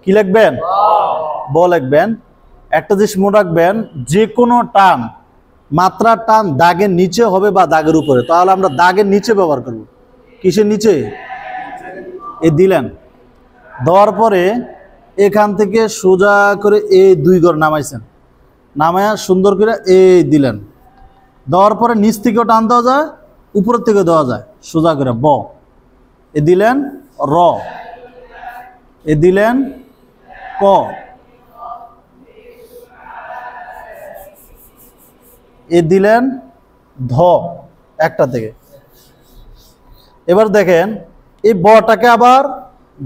কি লিখবেন? ব লিখবেন। একটা জিনিস মনে রাখবেন, যে কোনো টান, মাত্রার টান দাগের নিচে হবে বা দাগের উপরে, তাহলে আমরা দাগের নিচে ব্যবহার করব। কিসের নিচে? এ দিলেন, দেওয়ার পরে এখান থেকে সোজা করে এই 2 ঘর নামাইছেন, নামায়া সুন্দর করে এই দিলেন, দেওয়ার পরে নিচ থেকেও টান দেওয়া যায়, উপরের থেকে দেওয়া যায়, সোজা করে ব। এ দিলেন র, এ দিলেন ক, এ দিলেন ধ, একটা থেকে। এবার দেখেন এই বটাকে আবার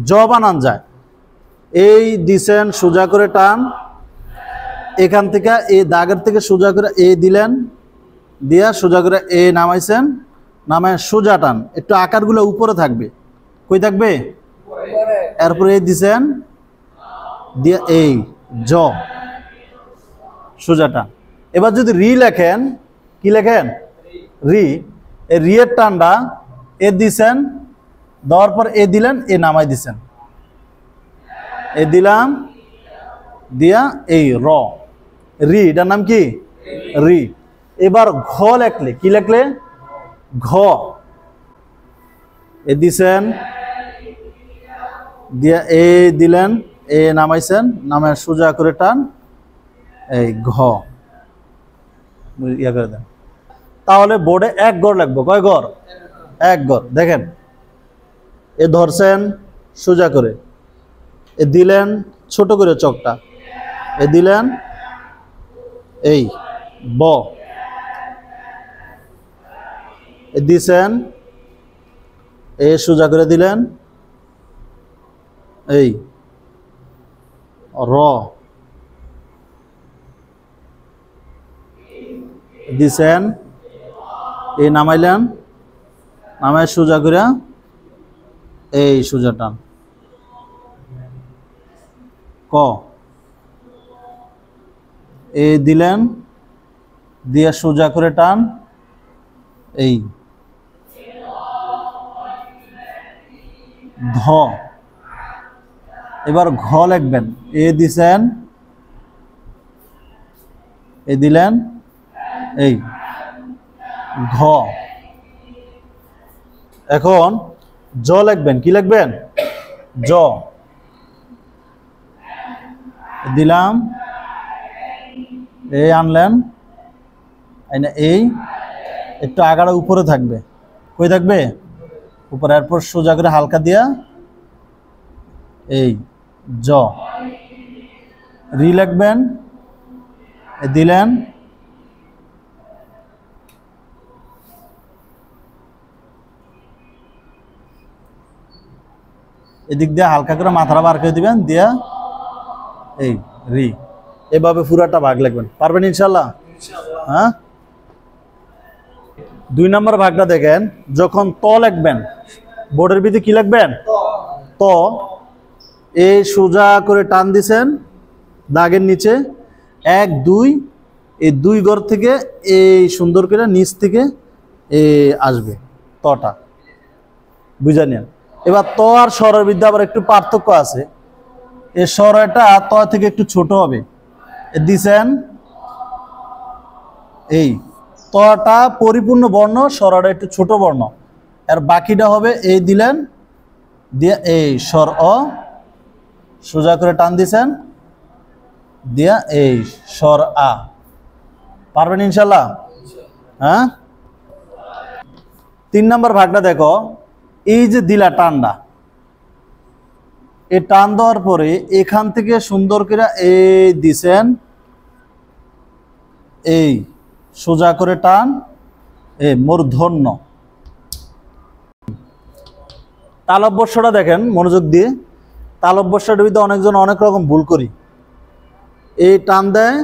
জ বানান যায়। এই দিছেন সোজা করে টান, এখান থেকে এই দাগের থেকে সোজা করে এ দিলেন, দিয়া সোজা করে এ নামাইছেন, নামায় সোজা টান, একটু আকারগুলো উপরে থাকবে। কই থাকবে? এরপরে এই দিছেন, দিয়া এই জ, সোজা টান। এবার যদি রি লেখেন, কি লেখেন? রি। এই রি এর টানটা এ দিছেন, দেওয়ার পর এ দিলেন, এ নামাই দিছেন, এ দিলাম, দিয়া এই র, রি, এটার নাম কি? রি। এবার ঘ লেখলে, কি লেখলে? ঘ। এ দিছেন, দিয়া এ দিলেন, এ নামাইছেন, নামে সোজা করে টান, এই ঘ, ইয়া করে দেন। তাহলে বোর্ডে 1 ঘর লাগবে। কয় ঘর? 1 ঘর। দেখেন, এ ধরছেন সোজা করে, এ দিলেন ছোট করে চকটা, এ দিলেন এই ব, এ দিছেন, এ সোজা করে দিলেন এই র, দিছেন, এই নামাইলেন, নামায় সোজা করে এই সোজা টান, ক, এই দিলেন, দিয়া সোজা করে টান, এই ধ। এবার ঘ লিখবেন, এ দিছেন, এ দিলেন এই ঘ। এখন জ লিখবেন, কি লিখবেন? জ। দিলাম, এই আনলেন, এই একটু আগাড়া উপরে থাকবে। কই থাকবে? উপরে। এরপর সোজা করে হালকা দিয়া এই জ। রি লিখবেন, দিলেন, এদিক দিয়ে হালকা করে মাথাটা বার করে দিবেন, দিয়া এই রি। এভাবে পুরাটা ভাগ লিখবেন। পারবেন ইনশাল্লাহ? হ্যাঁ। 2 নম্বর ভাগটা দেখেন, যখন ত লিখবেন, বোর্ডের ভিতরে কি লিখবেন? ত। এই সোজা করে টান দিছেন দাগের নিচে, 1 2, এই 2 ঘর থেকে এই সুন্দর করে নিচ থেকে আসবে তটা, বুঝা নেন। এবার ত আর স্বরের মধ্যে আবার একটু পার্থক্য আছে। এই স্বরটা ত থেকে একটু ছোট হবে। দিছেন এই তটা পরিপূর্ণ বর্ণ, স্বরটা একটু ছোট বর্ণ, আর বাকিটা হবে এই দিলেন, দিয়ে এই স্বর অ, সোজা করে টান দিছেন, দিয়া এই স্বর আ। পারবেন ইনশাল্লাহ? হ্যাঁ। 3 নম্বর ভাগটা দেখো, এই যে দিলা টানটা, এই টান দেওয়ার পরে এখান থেকে সুন্দর করে এই দিছেন, এই সোজা করে টান, এই মূর্ধন্য। তালব্যস্যটা দেখেন মনোযোগ দিয়ে, তালব্যস্যটার ভিতরে অনেকজন অনেক রকম ভুল করি। এই টান দেয়,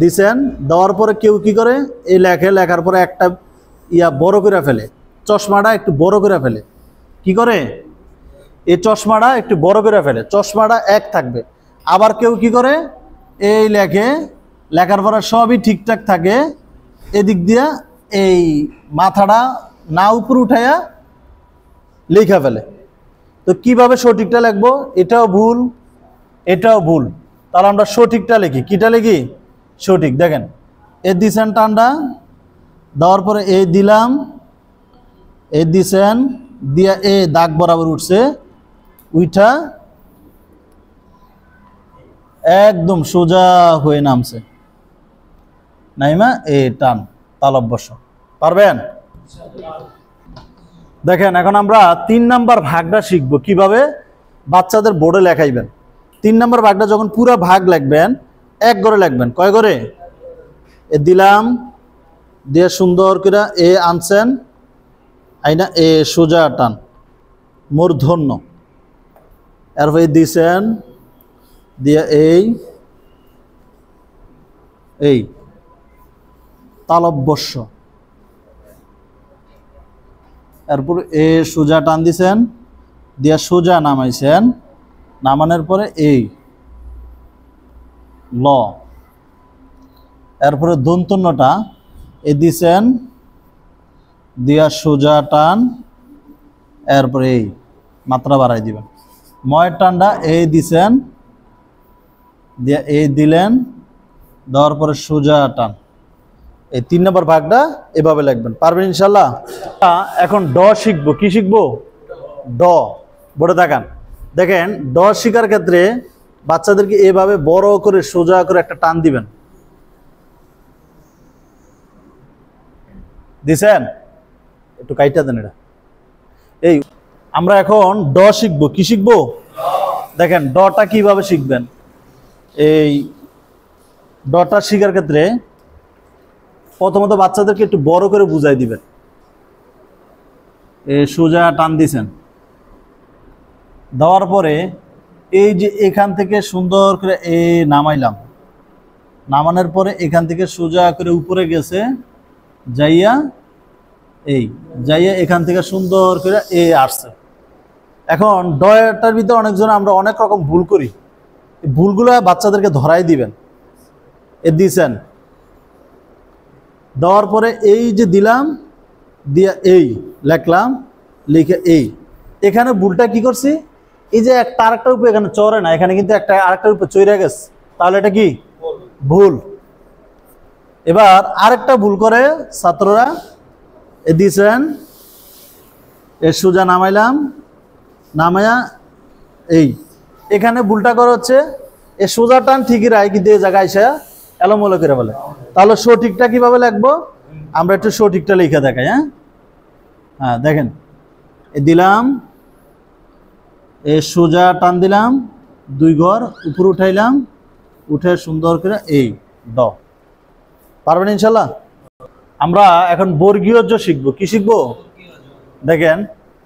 দিছেন, দেওয়ার পরে কেউ কি করে, এই লেখে, লেখার পরে একটা ইয়া বড় করে ফেলে, চশমাটা একটু বড় করে ফেলে। কি করে? এই চশমাটা একটু বড় করে ফেলে, চশমাটা 1 থাকবে। আবার কেউ কি করে, এই লেখে, লেখার পরে সবই ঠিকঠাক থাকে, এদিক দিয়া এই মাথাটা না উপর উঠাইয়া লেখা ফেলে। তো কিভাবে সঠিকটা লিখবো? এটাও ভুল, এটাও ভুল। তাহলে আমরা সঠিকটা লিখি। কিটা লিখি? সঠিক। দেখেন এ দিছেন টানটা, দেওয়ার পরে এ দিলাম, এ দিছেন, দিয়া এ দাগ বরাবর উঠছে, উইঠা একদম সোজা হয়ে নামছে, নাইমা এ টান, তালব বস। পারবেন? দেখেন এখন আমরা 3 নাম্বার ভাগটা শিখবো কিভাবে বাচ্চাদের বোর্ডে লেখাইবেন। 3 নাম্বার ভাগটা যখন পুরো ভাগ লিখবেন, এক করে লিখবেন। কয় করে? এ দিলাম, দিয়ে সুন্দর করে এ আনছেন, আইনা এ সোজা টান, মূর্ধন্য, এরপরে দিছেন, দিয়ে এই তালব্যস্য, এরপর এ সোজা টান দিছেন, দিয়া সোজা নামাইছেন, নামানোর পরে এই ল, এরপরে দন্তন্যটা এ দিছেন, দিয়া সোজা টান, এরপরে এই মাত্রা বাড়াই দিবেন। ময়ের টানটা এই দিছেন, দিয়া এই দিলেন, দেওয়ার পরে সোজা টান। এই 3 নম্বর ভাগটা এভাবে লিখবেন। পারবেন ইনশাল্লাহ? এখন ড শিখবো। কি শিখবো? ড। বোর্ডে তাকান। দেখেন ড শিখার ক্ষেত্রে বাচ্চাদেরকে এভাবে বড় করে সোজা করে একটা টান দিবেন। দিছেন? একটু কাইটা দেন এটা। এই আমরা এখন ড শিখবো। কি শিখবো? দেখেন ডটা কিভাবে শিখবেন। এই ডটা শিখার ক্ষেত্রে প্রথমত বাচ্চাদেরকে একটু বড় করে বুঝাই দিবেন। সোজা টান দিছেন, দেওয়ার পরে এই যে এখান থেকে সুন্দর করে নামাইলাম, নামানোর পরে এখান থেকে সোজা করে উপরে গেছে, যাইয়া এখান থেকে সুন্দর করে আসছে। এখন ডটার ভিতরে অনেকজন আমরা অনেক রকম ভুল করি। এই ভুলগুলো বাচ্চাদেরকে ধরাই দিবেন। এ দিছেন, দেওয়ার পরে এই যে দিলাম, দিয়া এই লেখলাম, লিখে এখানে ভুলটা কি করছি? এই যে একটা আরেকটার উপর এখানে চড়ে না, এখানে কিন্তু একটা আরেকটার উপর চড়ে গেছে, তাহলে এটা কি ভুল। এবার আরেকটা ভুল করে ছাত্ররা, এ দিছেন, এ সোজা নামাইলাম, নামায়া এখানে ভুলটা করে হচ্ছে এ সোজা টান ঠিকই রায়, কিন্তু এই জায়গায় এসে এলোমেলো করে বলে। তাহলে সঠিকটা কিভাবে লিখবো আমরা একটু সঠিকটা লিখে দেখাই। হ্যাঁ দেখেন এ দিলাম, এ সোজা টান দিলাম, 2 ঘর উপরে উঠাইলাম, উঠে সুন্দর করে ড। পারবেন ইনশাল্লাহ? আমরা এখন বর্গীয় জ শিখবো। কি শিখবো? দেখেন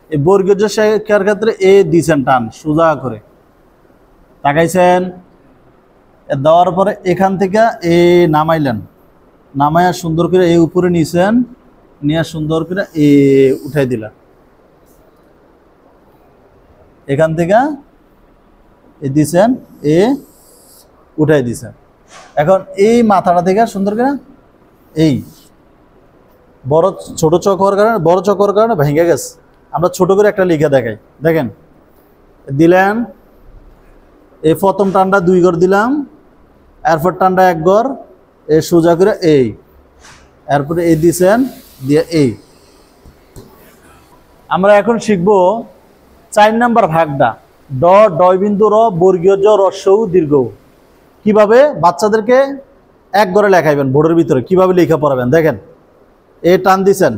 এই বর্গীয় জ শেখার ক্ষেত্রে দিছেন টান সোজা করে, তাকাইছেন, দেওয়ার পরে এখান থেকে নামাইলেন, নামাইয়া সুন্দর করে উপরে নিছেন, নিয়ে সুন্দর করে উঠাই দিলেন, এখান থেকে দিছেন, উঠাই দিছেন। এখন এই মাথাটা থেকে সুন্দর করে বড় ছোট চক হওয়ার কারণে, বড় চক হওয়ার কারণে ভেঙে গেছে। আমরা ছোট করে একটা লিখে দেখাই। দেখেন দিলেন, এই প্রথম টানটা 2 ঘর দিলাম, এরপর টানটা 1 ঘর, সোজা করে এরপরে দিছেন, দিয়ে আমরা এখন শিখবো 4 নাম্বার ভাগটা, ড, ডয় বিন্দু র, বর্গীয় জ, হ্রস্ব উ, দীর্ঘ উ। কিভাবে বাচ্চাদেরকে এক ঘরে লেখাইবেন বোর্ডের ভিতরে, কিভাবে লেখা পড়াবেন। দেখেন টান দিছেন,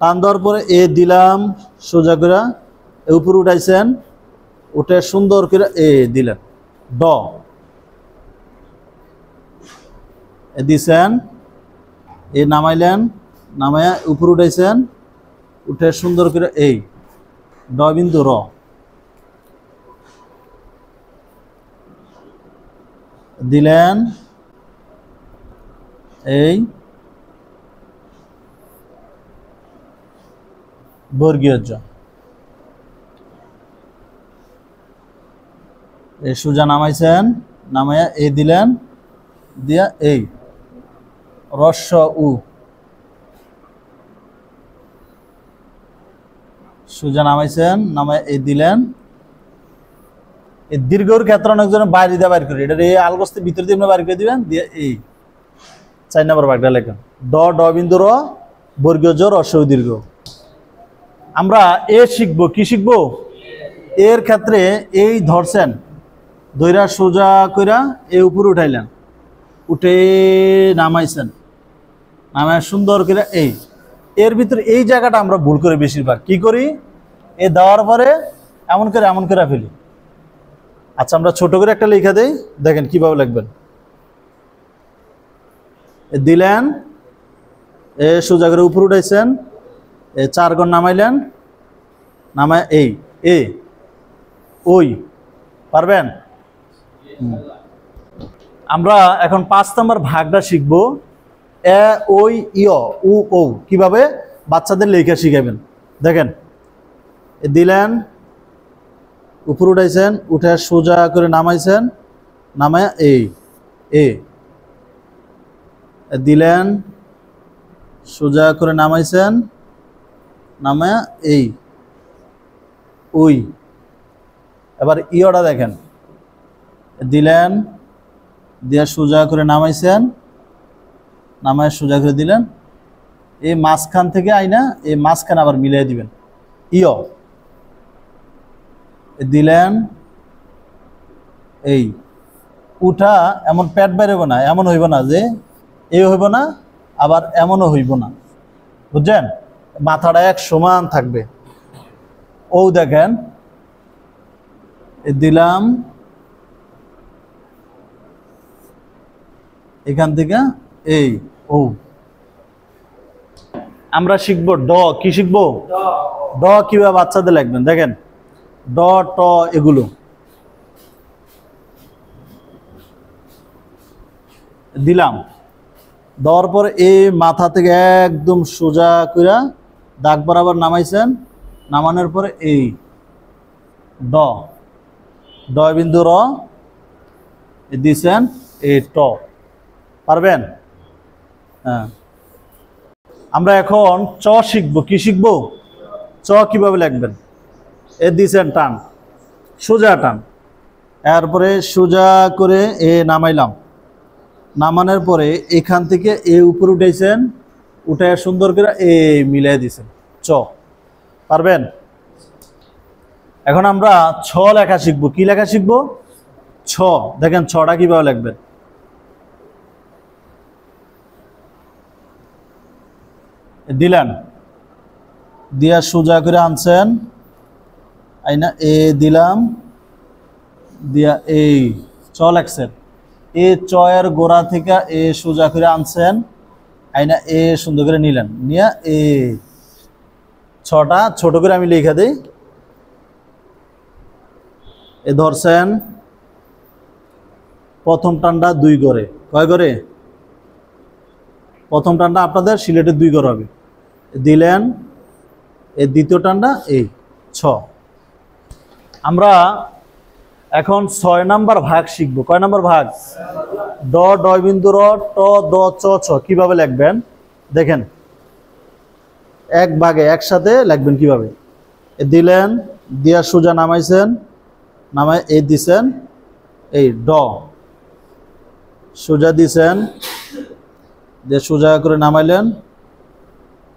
টান দেওয়ার পরে দিলাম, সোজা করে উপরে উঠাইছেন, উঠে সুন্দর করে দিলেন, ড দিছেন, নামাইলেন, নামাইয়া উপরে উঠাইছেন, উঠে সুন্দর করে ড বিন্দু র, দিলেন, বর্গীয় জ, সোজা নামাইছেন, নামাইয়া দিলেন, দিয়া হ্রস্ব উ, সোজা নামাইছেন, নামাইয়া দিলেন, এই দীর্ঘর ক্ষেত্রে অনেকজন বাইরে দিয়ে বাইর করি, এটা এই আলগস্তে ভিতর দিয়ে বাইর করে দিবেন, দিয়ে এই 4 নম্বর ভাগটা লেখেন। ড ড বিন্দু র, বর্গীয় জ রস্বই দীর্ঘ। আমরা এ শিখবো, কি শিখবো? এর ক্ষেত্রে এই ধরছেন, ধইরা সোজা কইরা এ উপরে উঠাইলেন, উঠে নামাইছেন, নামায় সুন্দর করে এই এর ভিতরে এই জায়গাটা আমরা ভুল করে বেশিরভাগ কি করি, এ দেওয়ার পরে এমন করে ফেলি। আচ্ছা আমরা ছোট করে একটা লেখা দেই, দেখেন কিভাবে লিখবেন। দিলেন, এ সোজা করে উপরে উঠাইছেন, এ 4 ঘর নামাইলেন, নামায় এই এ ওই, পারবেন? আমরা এখন 5 নম্বর ভাগটা শিখবো, এ ওই ইয় উ ও, কিভাবে বাচ্চাদের লেখা শিখাবেন। দেখেন দিলেন, উপরে উঠাইছেন, উঠে সোজা করে নামাইছেন, নামায় এই এ দিলেন, সোজা করে নামাইছেন, নামায় এই ওই। এবার ইয়টা দেখেন, দিলেন, দিয়ে সোজা করে নামাইছেন, নামায় সোজা করে দিলেন, এই মাঝখান থেকে আইনা এই মাঝখানে আবার মিলিয়ে দিবেন, ইয় দিলেন, এই উঠা এমন পেট বাইরে হইব না, এমন হইব না যে এই হইব না, আবার এমনও হইব না, বুঝছেন? মাথাটা এক সমান থাকবে। ও দেখেন দিলাম, এখান থেকে এই ও। আমরা শিখবো ড, কি শিখবো? ড কিভাবে বাচ্চাদের লিখবেন, দেখেন ড ট এগুলো দিলাম, দেওয়ার পর এই মাথা থেকে একদম সোজা করে দাগ বরাবর নামাইছেন, নামানোর পরে এই ড ড বিন্দু র দিছেন, এই ট, পারবেন? হ্যাঁ। আমরা এখন চ শিখবো, কি শিখবো? চ কিভাবে লিখবেন, এ দিছেন টান, সোজা টান, এরপরে সোজা করে এ নামাইলাম, নামানোর পরে এখান থেকে এ উপরে উঠাইছেন, উঠায় সুন্দর করে এ মিলাই দিছেন, চ, পারবেন? এখন আমরা ছ লেখা শিখবো, কি লেখা শিখবো? ছ। দেখেন ছটা কিভাবে লিখবেন, দিলেন, দিয়া সোজা করে আনছেন, আইনা এ দিলাম, দিয়া এই চ লেখছেন, এ চয়ের গোড়া থেকে এ সোজা করে আনছেন, আইনা এ সুন্দর করে নিলেন, নিয়ে এ ছটা ছোট করে আমি লিখে দিই। এ ধরছেন, প্রথম টানটা 2 ঘরে, কয় ঘরে? প্রথম টানটা আপনাদের সিলেটের 2 ঘর হবে, দিলেন, এর দ্বিতীয় টানটা এই ছ। আমরা এখন 6 নম্বর ভাগ শিখবো, কয় নম্বর ভাগ? ড ড বিন্দু র, ট দ চ ছ, কিভাবে লিখবেন দেখেন, এক ভাগে একসাথে লিখবেন কিভাবে। দিলেন, দিয়া সোজা নামাইছেন, নামায় এই দিছেন, এই ড সোজা দিছেন, দিয়ে সোজা করে নামাইলেন,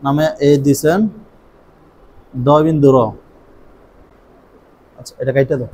নামে এই দিছেন, ড বিন্দু র। আচ্ছা এটা কাইটা দাও।